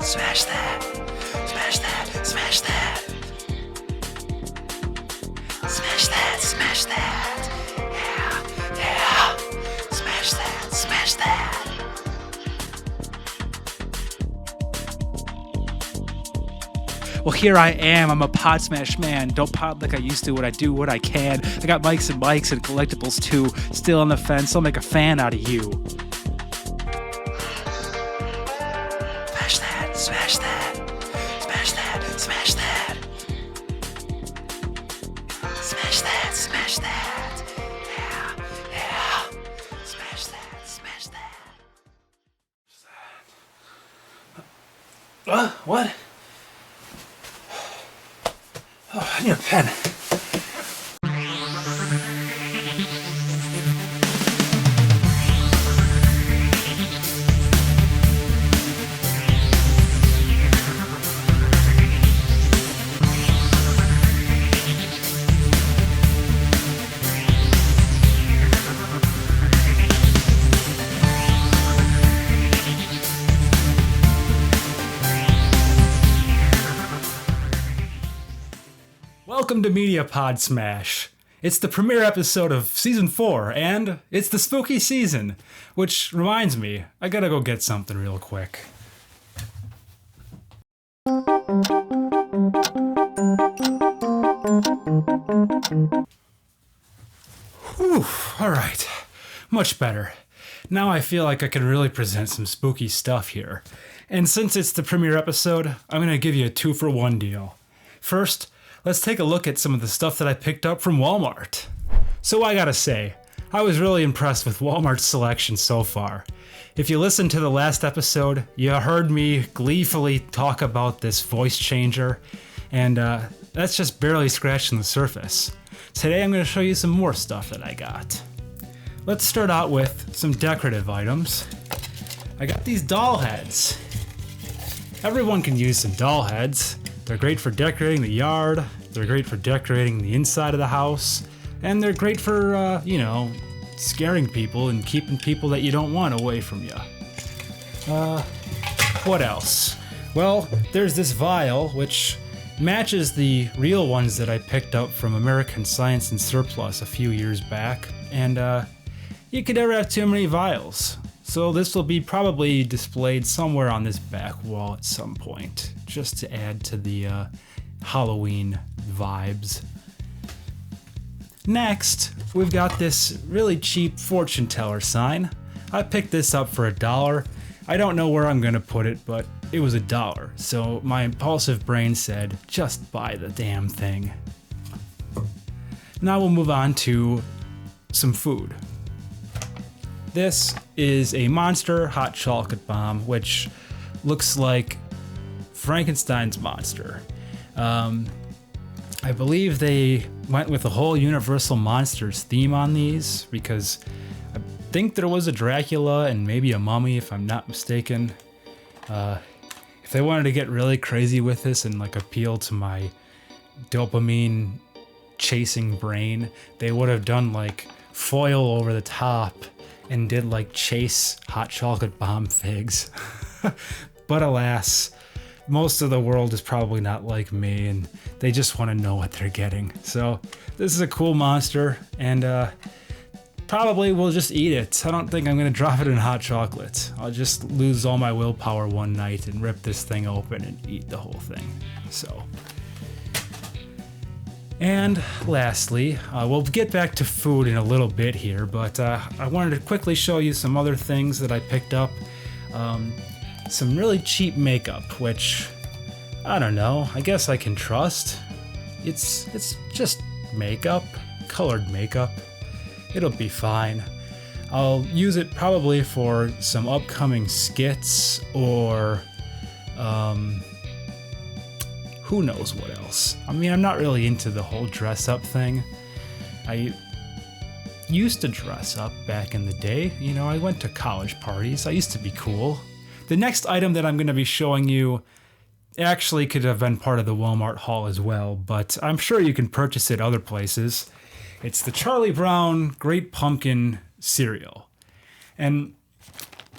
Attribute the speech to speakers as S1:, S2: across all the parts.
S1: Smash that. Smash that. Smash that. Smash that. Smash that. Yeah. Yeah. Smash that. Smash that. Well, here I am. I'm a pod smash man. Don't pod like I used to, but I do what I can. I got mics and collectibles too. Still on the fence. I'll make a fan out of you. Smash that. Smash that. Smash that. Smash that. Smash that. Smash that. Yeah. Yeah. Smash that. Smash that. What? Oh, I need a pen. Welcome to Media Pod Smash. It's the premiere episode of Season 4, and it's the spooky season. Which reminds me, I gotta go get something real quick. Whew, alright. Much better. Now I feel like I can really present some spooky stuff here. And since it's the premiere episode, I'm gonna give you a 2-for-1 deal. First, let's take a look at some of the stuff that I picked up from Walmart. So I gotta say, I was really impressed with Walmart's selection so far. If you listened to the last episode, you heard me gleefully talk about this voice changer, and that's just barely scratching the surface. Today I'm gonna show you some more stuff that I got. Let's start out with some decorative items. I got these doll heads. Everyone can use some doll heads. They're great for decorating the yard, they're great for decorating the inside of the house, and they're great for, scaring people and keeping people that you don't want away from you. What else? Well, there's this vial, which matches the real ones that I picked up from American Science and Surplus a few years back, and you could never have too many vials. So this will be probably displayed somewhere on this back wall at some point, just to add to the Halloween vibes. Next, we've got this really cheap fortune teller sign. I picked this up for $1. I don't know where I'm gonna put it, but it was $1. So my impulsive brain said, just buy the damn thing. Now we'll move on to some food. This is a Monster hot chocolate bomb, which looks like Frankenstein's monster. I believe they went with the whole Universal Monsters theme on these because I think there was a Dracula and maybe a mummy, if I'm not mistaken. If they wanted to get really crazy with this and like appeal to my dopamine chasing brain, they would have done like foil over the top and did like chase hot chocolate bomb figs. But alas, most of the world is probably not like me and they just want to know what they're getting. So this is a cool monster and probably we'll just eat it. I don't think I'm gonna drop it in hot chocolate. I'll just lose all my willpower one night and rip this thing open and eat the whole thing. So. And lastly, we'll get back to food in a little bit here, but I wanted to quickly show you some other things that I picked up. Some really cheap makeup, which, I don't know, I guess I can trust. It's just makeup, colored makeup. It'll be fine. I'll use it probably for some upcoming skits or, who knows what else. I mean, I'm not really into the whole dress up thing. I used to dress up back in the day. You know, I went to college parties. I used to be cool. The next item that I'm going to be showing you actually could have been part of the Walmart haul as well, but I'm sure you can purchase it other places. It's the Charlie Brown Great Pumpkin cereal. And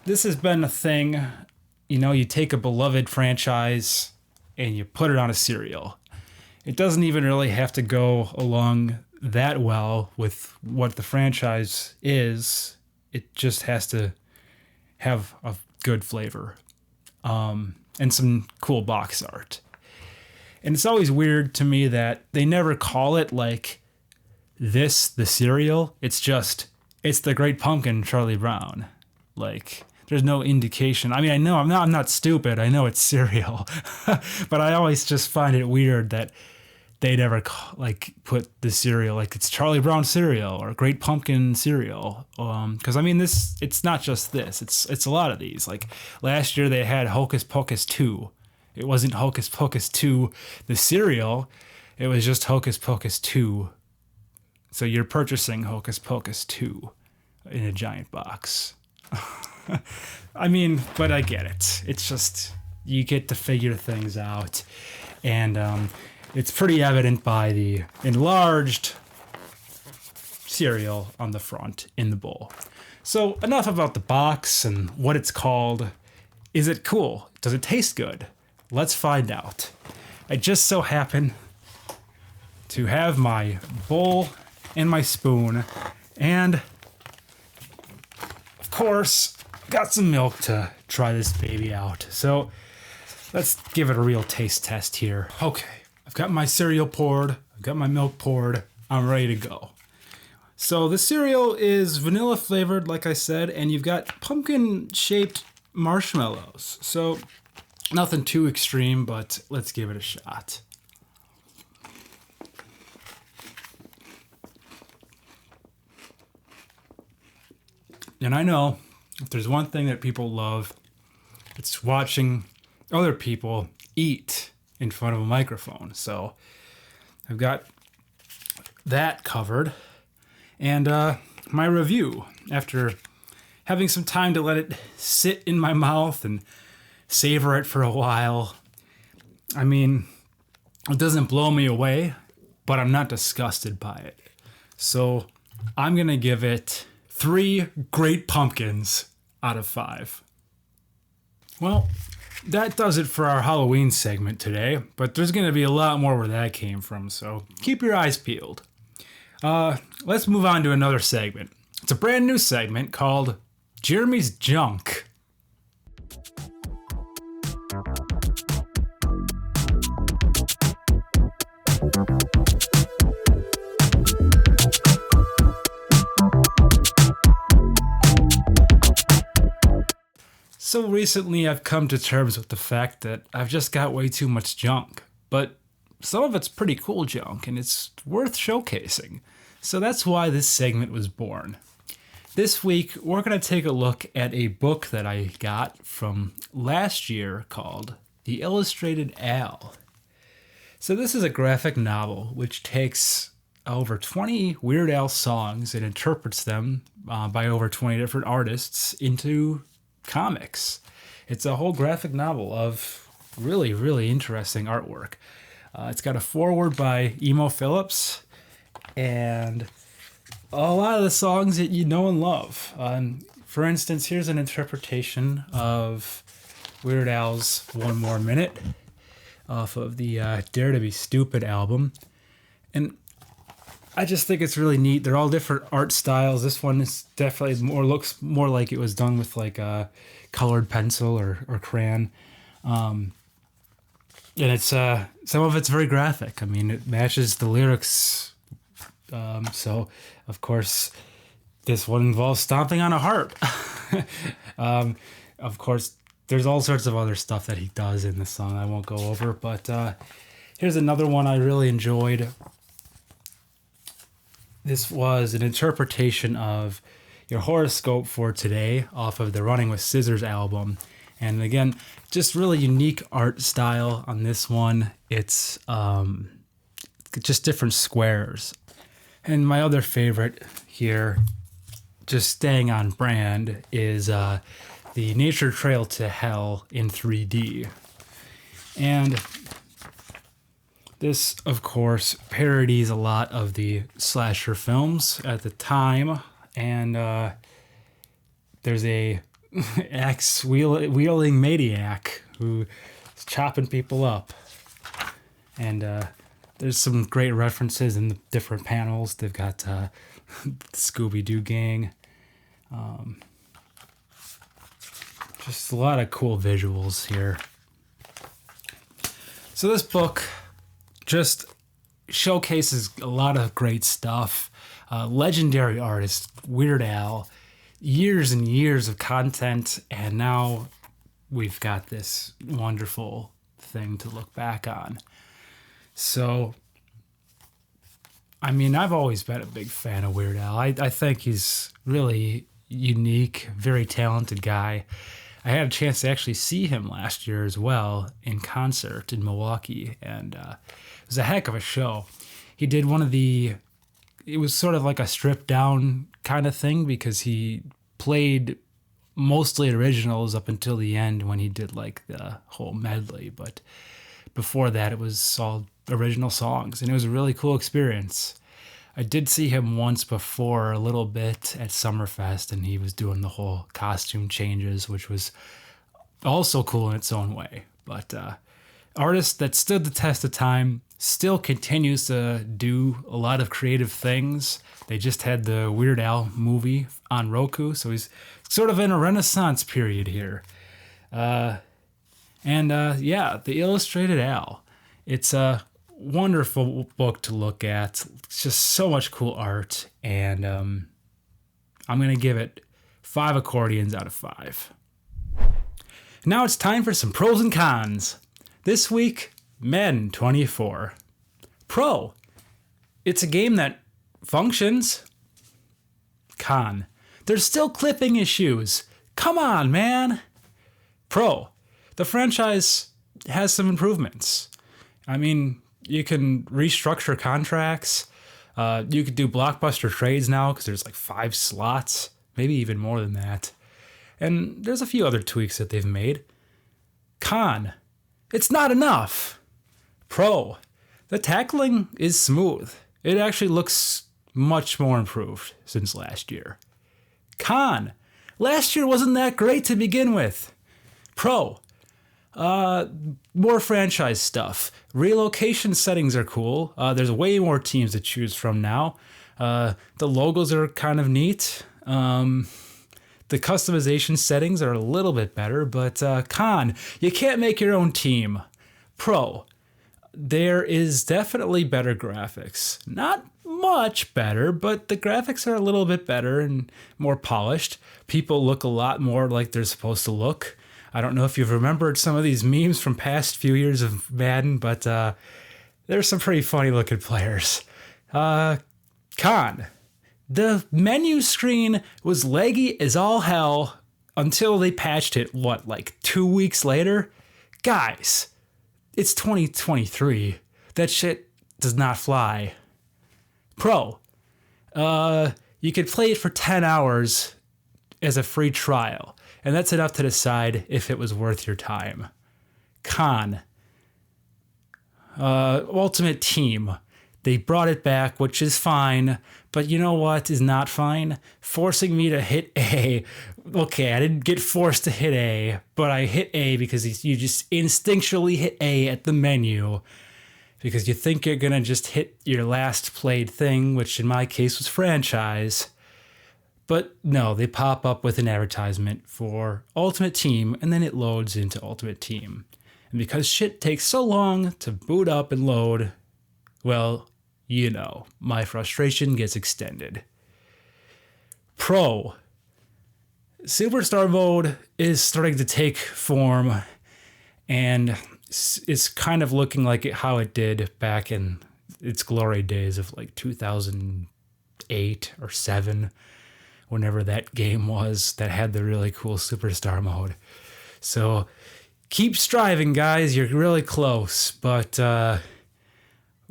S1: this has been a thing you take a beloved franchise and you put it on a cereal. It doesn't even really have to go along that well with what the franchise is. It just has to have a good flavor, and some cool box art. And it's always weird to me that they never call it like this, the cereal. It's the Great Pumpkin Charlie Brown. Like, there's no indication. I mean, I know I'm not stupid. I know it's cereal, but I always just find it weird that they never put the cereal like it's Charlie Brown cereal or Great Pumpkin cereal. Because I mean, it's not just this. It's a lot of these. Like last year they had Hocus Pocus 2. It wasn't Hocus Pocus 2 the cereal. It was just Hocus Pocus 2. So you're purchasing Hocus Pocus 2 in a giant box. I mean, but I get it. It's just, you get to figure things out. And it's pretty evident by the enlarged cereal on the front in the bowl. So enough about the box and what it's called. Is it cool? Does it taste good? Let's find out. I just so happen to have my bowl and my spoon, and of course, got some milk to try this baby out. So let's give it a real taste test here. Okay, I've got my cereal poured, I've got my milk poured, I'm ready to go. So the cereal is vanilla flavored, like I said, and you've got pumpkin shaped marshmallows. So nothing too extreme, but let's give it a shot. And I know if there's one thing that people love, it's watching other people eat in front of a microphone. So I've got that covered. And my review, after having some time to let it sit in my mouth and savor it for a while. I mean, it doesn't blow me away, but I'm not disgusted by it. So I'm going to give it 3 great pumpkins out of 5. Well, that does it for our Halloween segment today, but there's going to be a lot more where that came from, so keep your eyes peeled. Let's move on to another segment. It's a brand new segment called Jeremy's Junk. So recently I've come to terms with the fact that I've just got way too much junk, but some of it's pretty cool junk and it's worth showcasing. So that's why this segment was born. This week we're going to take a look at a book that I got from last year called The Illustrated Al. So this is a graphic novel which takes over 20 Weird Al songs and interprets them by over 20 different artists into comics. It's a whole graphic novel of really, really interesting artwork. It's got a foreword by Emo Phillips and a lot of the songs that you know and love. For instance, here's an interpretation of Weird Al's One More Minute off of the Dare to Be Stupid album. And I just think it's really neat. They're all different art styles. This one is definitely looks more like it was done with like a colored pencil or crayon. And it's some of it's very graphic. I mean, it matches the lyrics. So of course, this one involves stomping on a heart. Of course, there's all sorts of other stuff that he does in the song I won't go over. But here's another one I really enjoyed. This was an interpretation of your horoscope for today off of the Running with Scissors album. And again, just really unique art style on this one. It's just different squares. And my other favorite here, just staying on brand, is the Nature Trail to Hell in 3D. And this, of course, parodies a lot of the slasher films at the time, and there's a axe-wielding maniac who is chopping people up. And there's some great references in the different panels. They've got the Scooby-Doo gang. Just a lot of cool visuals here. So this book just showcases a lot of great stuff. Legendary artist, Weird Al, years and years of content, and now we've got this wonderful thing to look back on. So, I mean, I've always been a big fan of Weird Al. I think he's really unique, very talented guy. I had a chance to actually see him last year as well in concert in Milwaukee, and it was a heck of a show. He did it was sort of like a stripped down kind of thing because he played mostly originals up until the end when he did like the whole medley, but before that it was all original songs, and it was a really cool experience. I did see him once before a little bit at Summerfest, and he was doing the whole costume changes, which was also cool in its own way. But artist that stood the test of time, still continues to do a lot of creative things. They just had the Weird Al movie on Roku, so he's sort of in a renaissance period here. The Illustrated Al. It's a wonderful book to look at. It's just so much cool art, and I'm going to give it 5 accordions out of 5. Now it's time for some pros and cons. This week, Madden 24. Pro. It's a game that functions. Con. There's still clipping issues. Come on, man. Pro. The franchise has some improvements. I mean, you can restructure contracts. You could do blockbuster trades now because there's like 5 slots, maybe even more than that. And there's a few other tweaks that they've made. Con. It's not enough. Pro. The tackling is smooth. It actually looks much more improved since last year. Con. Last year wasn't that great to begin with. Pro. More franchise stuff. Relocation settings are cool. There's way more teams to choose from now. The logos are kind of neat. The customization settings are a little bit better, but con, you can't make your own team. Pro, there is definitely better graphics. Not much better, but the graphics are a little bit better and more polished. People look a lot more like they're supposed to look. I don't know if you've remembered some of these memes from past few years of Madden, but there's some pretty funny looking players. Con. The menu screen was laggy as all hell until they patched it, like 2 weeks later? Guys, it's 2023. That shit does not fly. Pro. You could play it for 10 hours as a free trial, and that's enough to decide if it was worth your time. Con. Ultimate Team. They brought it back, which is fine, but you know what is not fine? Forcing me to hit A. Okay, I didn't get forced to hit A, but I hit A because you just instinctually hit A at the menu because you think you're going to just hit your last played thing, which in my case was franchise. But no, they pop up with an advertisement for Ultimate Team, and then it loads into Ultimate Team. And because shit takes so long to boot up and load, well, you know, my frustration gets extended. Pro. Superstar mode is starting to take form, and it's kind of looking like how it did back in its glory days of like 2008 or 7, whenever that game was that had the really cool superstar mode. So keep striving, guys. You're really close, but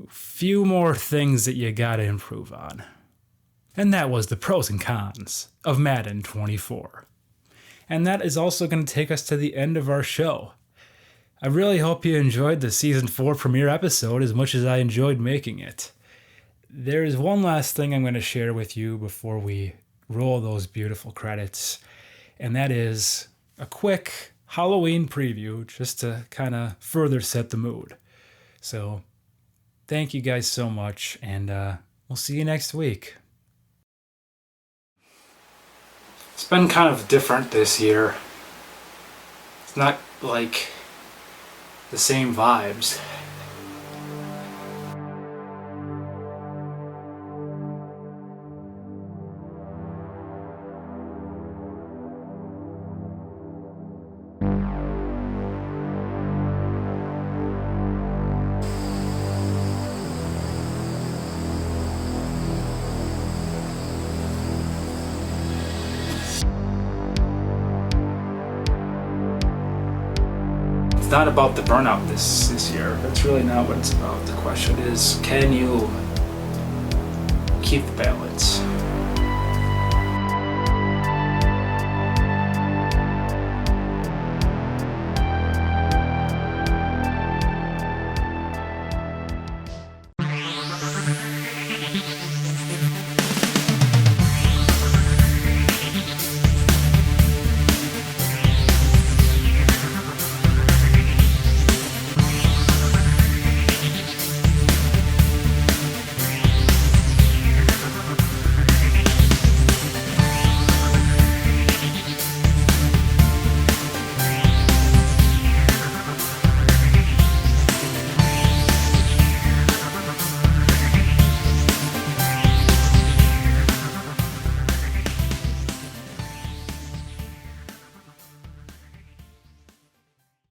S1: few more things that you gotta improve on. And that was the pros and cons of Madden 24. And that is also going to take us to the end of our show. I really hope you enjoyed the Season 4 premiere episode as much as I enjoyed making it. There is one last thing I'm going to share with you before we roll those beautiful credits, and that is a quick Halloween preview just to kind of further set the mood. So thank you guys so much, and we'll see you next week. It's been kind of different this year. It's not like the same vibes. It's not about the burnout this year. That's really not what it's about. The question is, can you keep the balance?